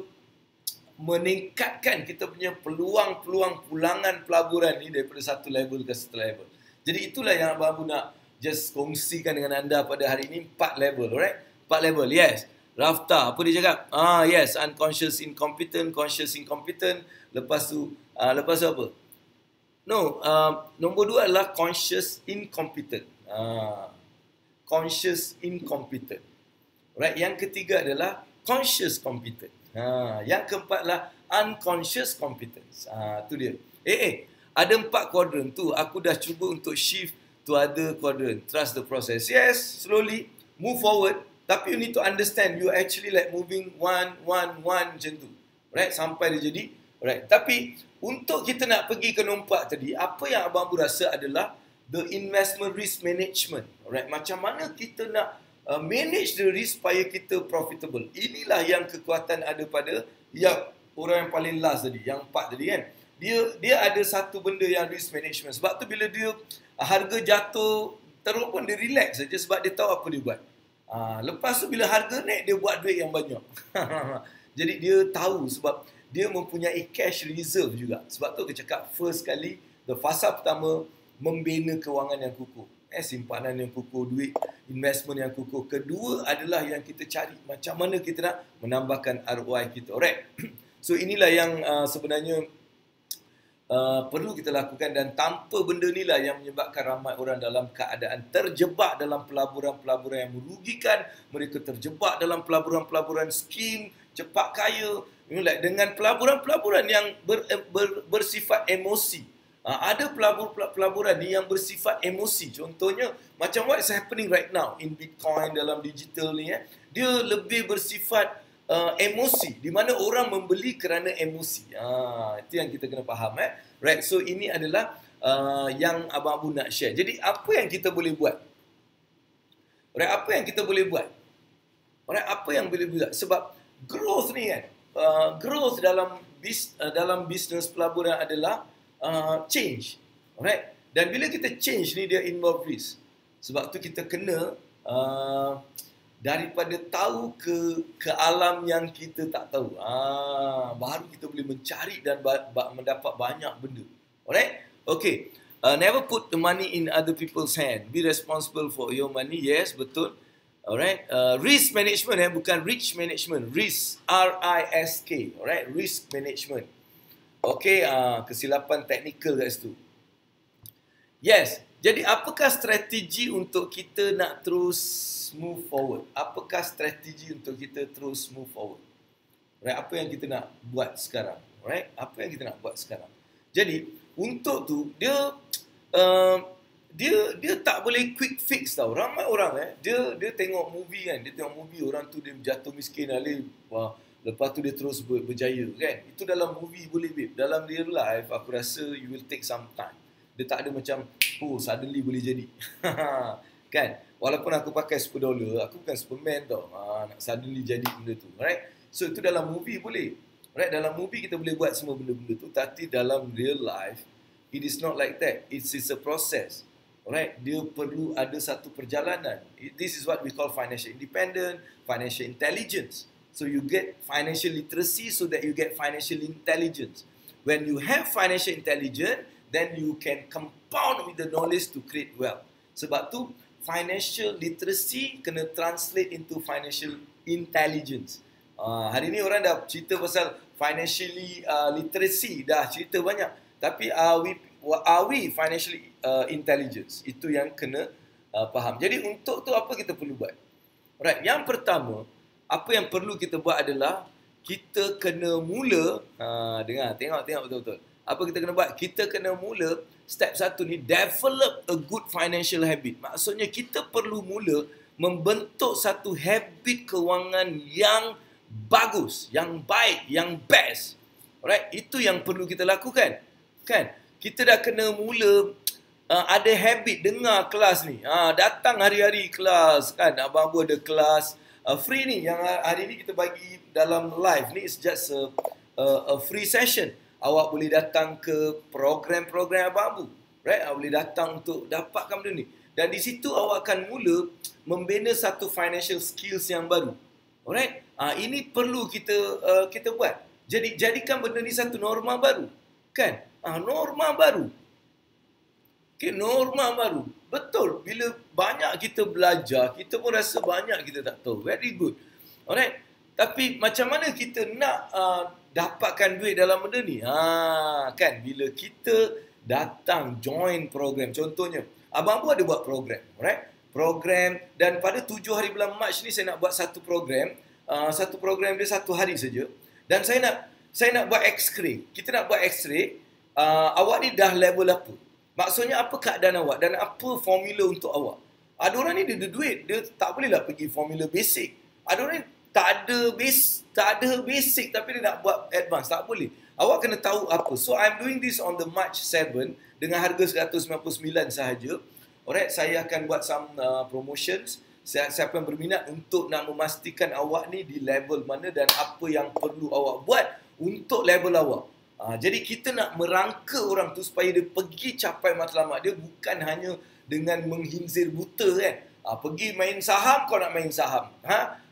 meningkatkan kita punya peluang-peluang pulangan pelaburan ni daripada satu level ke satu level. Jadi itulah yang Abang Abu nak just kongsikan dengan anda pada hari ini. 4 level, alright? 4 level, yes. Rafta, apa dia cakap? Yes, unconscious incompetent, conscious incompetent. Lepas tu apa? No, nombor 2 adalah conscious incompetent. Conscious incompetent. Right, yang ketiga adalah conscious competent. Yang keempat lah unconscious competence. Tu dia. Ada 4 quadrant tu. Aku dah cuba untuk shift to other quadrant. Trust the process. Yes, slowly move forward. Tapi you need to understand, you actually like moving one macam tu. Right, sampai dia jadi. Right. Tapi untuk kita nak pergi ke nombor 4 tadi, apa yang Abang Abu rasa adalah the investment risk management. Right. Macam mana kita nak manage the risk supaya kita profitable. Inilah yang kekuatan ada pada yang orang yang paling last tadi, yang 4 tadi kan. Dia ada satu benda yang risk management. Sebab tu bila dia harga jatuh teruk pun dia relax saja sebab dia tahu apa dia buat. Lepas tu bila harga naik dia buat duit yang banyak. Jadi dia tahu sebab dia mempunyai cash reserve juga. Sebab tu dia cakap first kali, the fasa pertama membina kewangan yang kukuh. Simpanan yang kukuh, duit investment yang kukuh. Kedua adalah yang kita cari macam mana kita nak menambahkan ROI kita. Alright. So inilah yang sebenarnya perlu kita lakukan, dan tanpa benda inilah yang menyebabkan ramai orang dalam keadaan terjebak dalam pelaburan-pelaburan yang merugikan. Mereka terjebak dalam pelaburan-pelaburan skim cepat kaya, dengan pelaburan-pelaburan yang bersifat emosi. Ada pelaburan ni yang bersifat emosi. Contohnya macam what is happening right now in Bitcoin, dalam digital ni, dia lebih bersifat emosi, di mana orang membeli kerana emosi. Itu yang kita kena faham. Right, so ini adalah yang Abang Abu nak share. Jadi apa yang kita boleh buat? Right, apa yang kita boleh buat? Right, apa yang boleh buat? Sebab growth ni kan, growth dalam bisnes pelaburan adalah change. Alright, dan bila kita change ni dia involve risk. Sebab tu kita kena daripada tahu ke alam yang kita tak tahu. Baru kita boleh mencari dan mendapat banyak benda. Alright? Okay. Never put the money in other people's hand. Be responsible for your money. Yes, betul. Alright? Risk management, bukan rich management. Risk. R-I-S-K. Alright? Risk management. Okay, kesilapan teknikal kat situ. Yes. Jadi apakah strategi untuk kita nak terus move forward? Apakah strategi untuk kita terus move forward? Right, apa yang kita nak buat sekarang? Alright? Apa yang kita nak buat sekarang? Jadi, untuk tu, dia tak boleh quick fix tau. Ramai orang dia tengok movie kan. Dia tengok movie orang tu dia jatuh miskin alih. Wah, lepas tu dia terus berjaya kan. Itu dalam movie boleh babe. Dalam real life aku rasa you will take some time. Dia tak ada macam suddenly boleh jadi. Kan? Walaupun aku pakai $10, aku bukan Superman tau. Nak suddenly jadi benda tu. Right? So itu dalam movie boleh. Right? Dalam movie kita boleh buat semua benda-benda tu. Tapi dalam real life, it is not like that. It's a process. Alright, dia perlu ada satu perjalanan. This is what we call financial independence, financial intelligence. So you get financial literacy so that you get financial intelligence. When you have financial intelligence, then you can compound with the knowledge to create wealth. Sebab tu financial literacy kena translate into financial intelligence. Hari ni orang dah cerita pasal financially literacy, dah cerita banyak. Tapi are we financially intelligence? Itu yang kena faham. Jadi untuk tu apa kita perlu buat? Alright, yang pertama, apa yang perlu kita buat adalah kita kena mula, tengok betul-betul. Apa kita kena buat? Kita kena mula, step 1 ni, develop a good financial habit. Maksudnya kita perlu mula membentuk satu habit kewangan yang bagus, yang baik, yang best. Alright, itu yang perlu kita lakukan. Kan? Kita dah kena mula ada habit dengar kelas ni. Datang hari-hari kelas kan. Abang-abang ada kelas free ni yang hari ni kita bagi dalam live ni, is just a free session. Awak boleh datang ke program-program abang-abang. Right? Awak boleh datang untuk dapatkan benda ni. Dan di situ awak akan mula membina satu financial skills yang baru. Alright? Ini perlu kita buat. Jadi jadikan benda ni satu norma baru. Kan? Norma baru. Okay, norma baru. Betul. Bila banyak kita belajar, kita pun rasa banyak kita tak tahu. Very good. Alright. Tapi macam mana kita nak dapatkan duit dalam benda ni? Kan? Bila kita datang join program. Contohnya, abang-abang ada buat program. Alright. Program. Dan pada 7 hari bulan Mac ni saya nak buat satu program. Satu program dia 1 hari saja. Dan saya nak buat X-ray. Kita nak buat X-ray. Awak ni dah level apa? Maksudnya apa keadaan awak dan apa formula untuk awak? Ada orang ni dia ada duit, dia tak bolehlah pergi formula basic. Ada orang ni tak ada basic tapi dia nak buat advance, tak boleh. Awak kena tahu apa. So I'm doing this on the March 7 dengan harga 199 sahaja. Alright, saya akan buat some promotions. Siapa yang berminat untuk nak memastikan awak ni di level mana dan apa yang perlu awak buat untuk level awak. Jadi kita nak merangka orang tu supaya dia pergi capai matlamat dia, bukan hanya dengan menghinzir buta kan. Pergi main saham, kau nak main saham.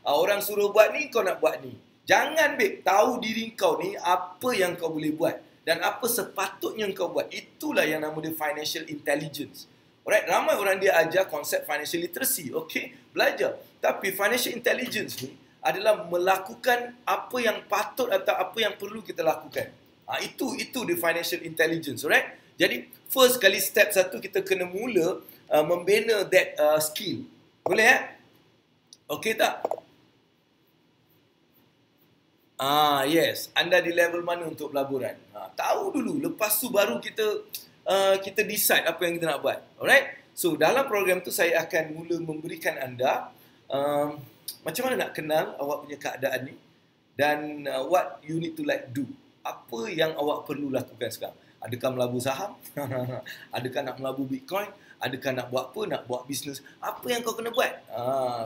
Orang suruh buat ni, kau nak buat ni. Jangan tahu diri kau ni apa yang kau boleh buat dan apa sepatutnya kau buat. Itulah yang nama dia financial intelligence. Alright, ramai orang dia ajar konsep financial literacy. Okay, belajar. Tapi financial intelligence ni adalah melakukan apa yang patut atau apa yang perlu kita lakukan. Itu the financial intelligence, alright? Jadi, first kali step 1 kita kena mula membina that skill. Boleh Okay tak? Yes. Anda di level mana untuk pelaburan? Tahu dulu. Lepas tu baru kita decide apa yang kita nak buat. Alright? So, dalam program tu saya akan mula memberikan anda macam mana nak kenal awak punya keadaan ni dan what you need to do. Apa yang awak perlu lakukan sekarang? Adakah melabur saham? Adakah nak melabur Bitcoin? Adakah nak buat apa? Nak buat bisnes? Apa yang kau kena buat?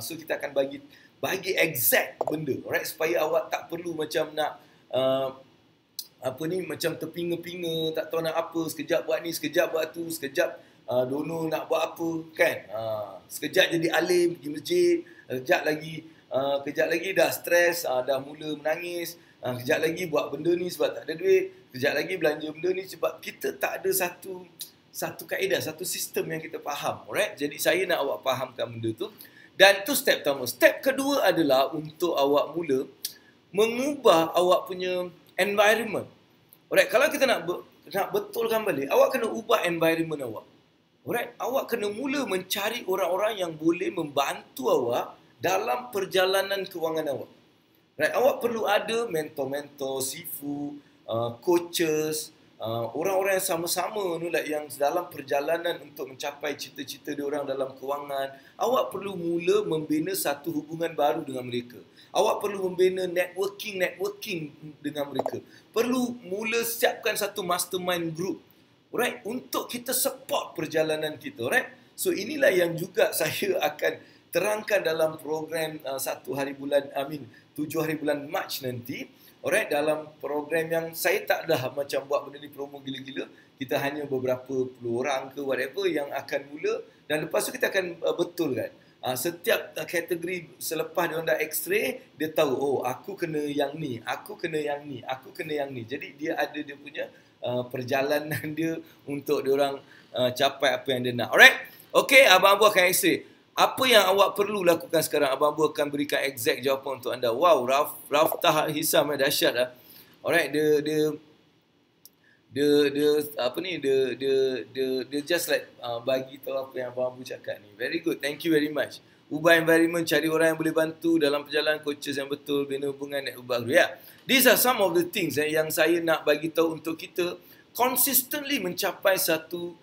So kita akan bagi exact benda, alright, supaya awak tak perlu macam nak macam terpinga-pinga, tak tahu nak apa, sekejap buat ni, sekejap buat tu, sekejap dono nak buat apa, kan? Sekejap jadi alim, pergi masjid, kejap lagi dah stres, dah mula menangis. Kejap lagi buat benda ni sebab tak ada duit. Kejap lagi belanja benda ni sebab kita tak ada satu kaedah, satu sistem yang kita faham. Alright? Jadi saya nak awak fahamkan benda tu. Dan tu step pertama. Step kedua adalah untuk awak mula mengubah awak punya environment. Alright? Kalau kita nak betulkan balik, awak kena ubah environment awak. Alright? Awak kena mula mencari orang-orang yang boleh membantu awak dalam perjalanan kewangan awak. Right, awak perlu ada mentor-mentor, sifu, coaches, orang-orang yang sama-sama ni lah yang dalam perjalanan untuk mencapai cita-cita diorang dalam kewangan. Awak perlu mula membina satu hubungan baru dengan mereka. Awak perlu membina networking dengan mereka. Perlu mula siapkan satu mastermind group, alright, untuk kita support perjalanan kita, alright. So inilah yang juga saya akan terangkan dalam program 7 hari bulan Mac nanti. Alright, dalam program yang saya tak dah macam buat benda ni promo gila-gila. Kita hanya beberapa puluh orang ke whatever yang akan mula, dan lepas tu kita akan betulkan. Setiap kategori selepas dia dah x-ray, dia tahu, oh aku kena yang ni, aku kena yang ni, aku kena yang ni. Jadi dia ada dia punya perjalanan dia untuk dia orang capai apa yang dia nak. Alright? Okay, abang-abang akan x-ray. Apa yang awak perlu lakukan sekarang? Abang Abu akan berikan exact jawapan untuk anda. Wow, Raftah Hisam dahsyat lah. Alright, dia just like bagi tahu apa yang Abang Abu cakap ni. Very good. Thank you very much. Ubah environment, cari orang yang boleh bantu dalam perjalanan, coaches yang betul, bina hubungan network baru. Yeah. These are some of the things yang saya nak bagi tahu untuk kita consistently mencapai satu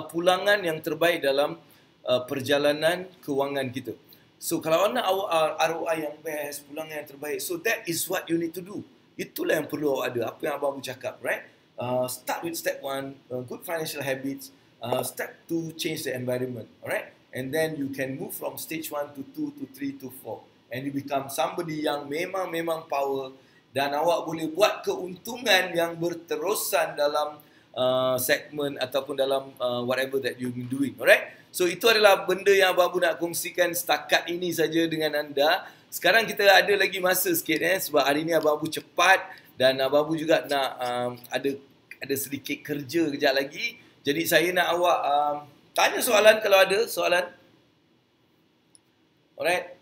pulangan yang terbaik dalam perjalanan kewangan kita. So kalau nak awak ROI yang best, pulangan yang terbaik, so that is what you need to do. Itulah yang perlu awak ada. Apa yang Abang Abu cakap, right? Start with step 1, good financial habits. Step 2, change the environment, alright? And then you can move from stage 1 to 2 to 3 to 4, and you become somebody yang memang power, dan awak boleh buat keuntungan yang berterusan dalam segmen ataupun dalam whatever that you've been doing, alright? So itu adalah benda yang Abang Abu nak kongsikan setakat ini saja dengan anda. Sekarang kita ada lagi masa sikit sebab hari ni Abang Abu cepat, dan Abang Abu juga nak ada sedikit kerja kejap lagi. Jadi saya nak awak tanya soalan kalau ada soalan. Alright.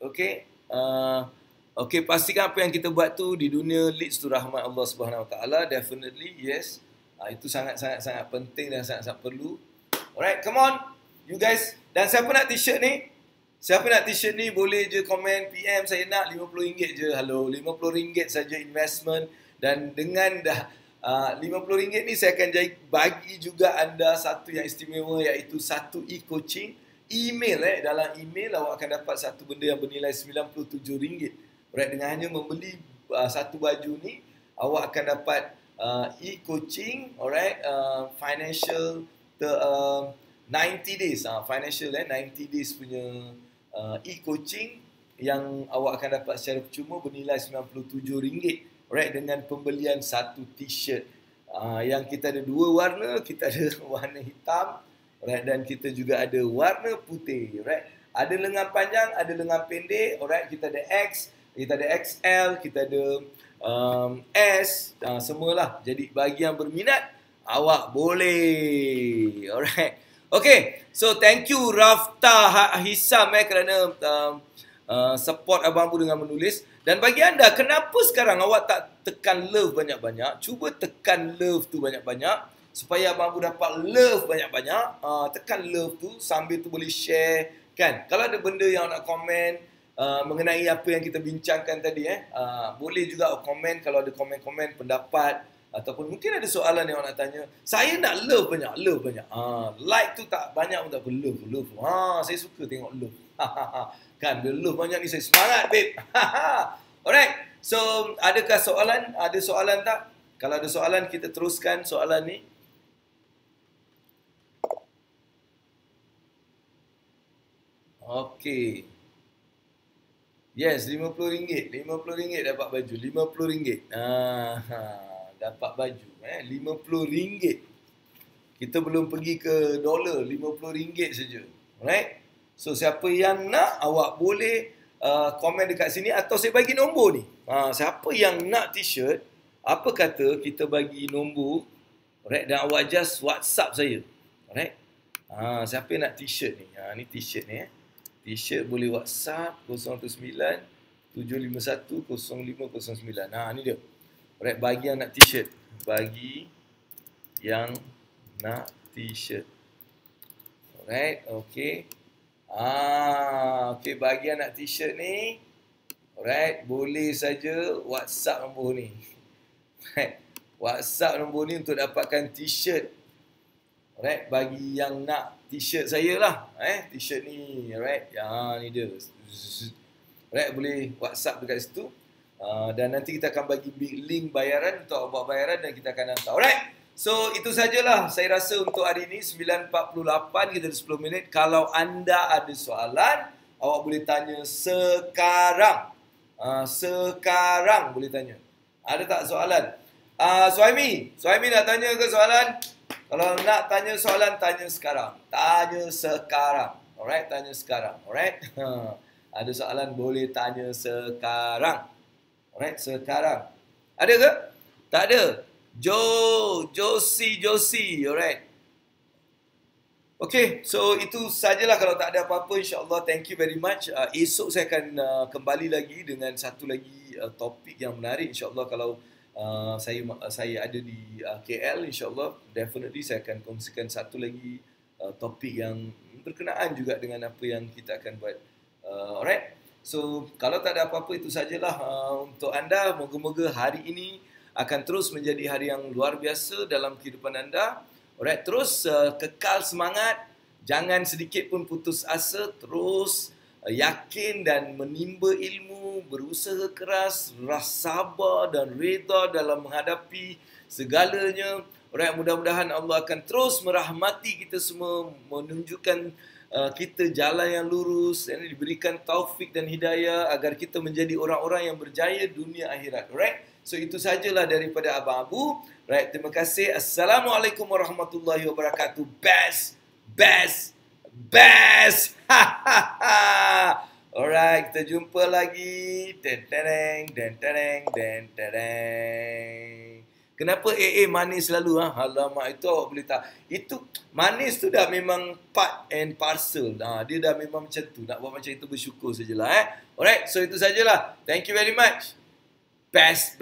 Okay. Okay, pastikan apa yang kita buat tu di dunia leads to rahmat Allah Subhanahu Wa Taala. Definitely, yes. Itu sangat penting dan sangat perlu. Alright, come on. You guys, dan siapa nak t-shirt ni? Siapa nak t-shirt ni boleh je komen PM, saya nak RM50 je. Hello, RM50 saja investment, dan dengan dah RM50 ni saya akan bagi juga anda satu yang istimewa, iaitu satu e-coaching email. Dalam email awak akan dapat satu benda yang bernilai RM97. Alright, dengan hanya membeli satu baju ni, awak akan dapat e-coaching, alright, financial 90 days, financial 90 days punya e-coaching yang awak akan dapat secara percuma bernilai RM97, alright, dengan pembelian satu t-shirt yang kita ada dua warna. Kita ada warna hitam, alright, dan kita juga ada warna putih, alright. Ada lengan panjang, ada lengan pendek, alright. Kita ada X, kita ada XL, kita ada S, semualah. Jadi bagi yang berminat, awak boleh, alright. Okay, so thank you Raftah Hisam kerana support Abang Abu dengan menulis. Dan bagi anda, kenapa sekarang awak tak tekan love banyak-banyak? Cuba tekan love tu banyak-banyak supaya Abang Abu dapat love banyak-banyak. Tekan love tu, sambil tu boleh share kan. Kalau ada benda yang nak komen mengenai apa yang kita bincangkan tadi, boleh juga komen. Kalau ada komen-komen pendapat ataupun mungkin ada soalan yang awak nak tanya. Saya nak love banyak. Like tu tak banyak pun tak apa, love. Saya suka tengok love. Kan, bila love banyak ni saya semangat, babe. Alright. So, adakah soalan? Ada soalan tak? Kalau ada soalan, kita teruskan soalan ni. Okay. Yes, RM50. RM50 dapat baju. RM50. Dapat baju. RM50. Kita belum pergi ke dolar. RM50 saja. Alright. So, siapa yang nak, awak boleh komen dekat sini. Atau saya bagi nombor ni. Siapa yang nak t-shirt, apa kata kita bagi nombor. Alright. Dan awak just WhatsApp saya. Alright. Siapa yang nak t-shirt ni? Ni t-shirt ni. T-shirt boleh WhatsApp 079-751-0509. Ni dia. Alright, bagi yang nak t-shirt. Bagi yang nak t-shirt. Alright, okay. Okay, bagi yang nak t-shirt ni. Alright, boleh saja WhatsApp nombor ni. Alright. WhatsApp nombor ni untuk dapatkan t-shirt. Alright, bagi yang nak t-shirt saya lah. T-shirt ni, alright. Ni dia. Alright, boleh WhatsApp dekat situ. Dan nanti kita akan bagi link bayaran untuk buat bayaran dan kita akan hantar. Alright. So, itu sajalah saya rasa untuk hari ini. 9.48, kita ada 10 minit. Kalau anda ada soalan, awak boleh tanya sekarang. Sekarang boleh tanya. Ada tak soalan? Suhaimi nak tanya ke soalan? Kalau nak tanya soalan, tanya sekarang. Tanya sekarang. Alright, tanya sekarang. Alright. Ada soalan boleh tanya sekarang. Alright, sekarang. Ada ke? Tak ada. Josie. Alright. Okay, so itu sajalah. Kalau tak ada apa-apa, insyaAllah, thank you very much. Esok saya akan kembali lagi dengan satu lagi topik yang menarik. InsyaAllah kalau saya ada di KL, insyaAllah, definitely saya akan kongsikan satu lagi topik yang berkenaan juga dengan apa yang kita akan buat. Alright. So, kalau tak ada apa-apa, itu sajalah untuk anda. Moga-moga hari ini akan terus menjadi hari yang luar biasa dalam kehidupan anda. Alright, terus kekal semangat. Jangan sedikit pun putus asa. Terus yakin dan menimba ilmu, berusaha keras, rasa sabar dan reda dalam menghadapi segalanya. Alright, mudah-mudahan Allah akan terus merahmati kita semua, menunjukkan kita jalan yang lurus, dan diberikan taufik dan hidayah agar kita menjadi orang-orang yang berjaya dunia akhirat. Alright, so itu sajalah daripada Abang Abu. Right, terima kasih. Assalamualaikum warahmatullahi wabarakatuh. Best. Alright, kita jumpa lagi. Kenapa AA manis selalu? Alamak, itu awak boleh tahu. Itu manis tu dah memang part and parcel. Dia dah memang macam tu. Nak buat macam itu bersyukur sajalah. Alright, so itu sajalah. Thank you very much. Best.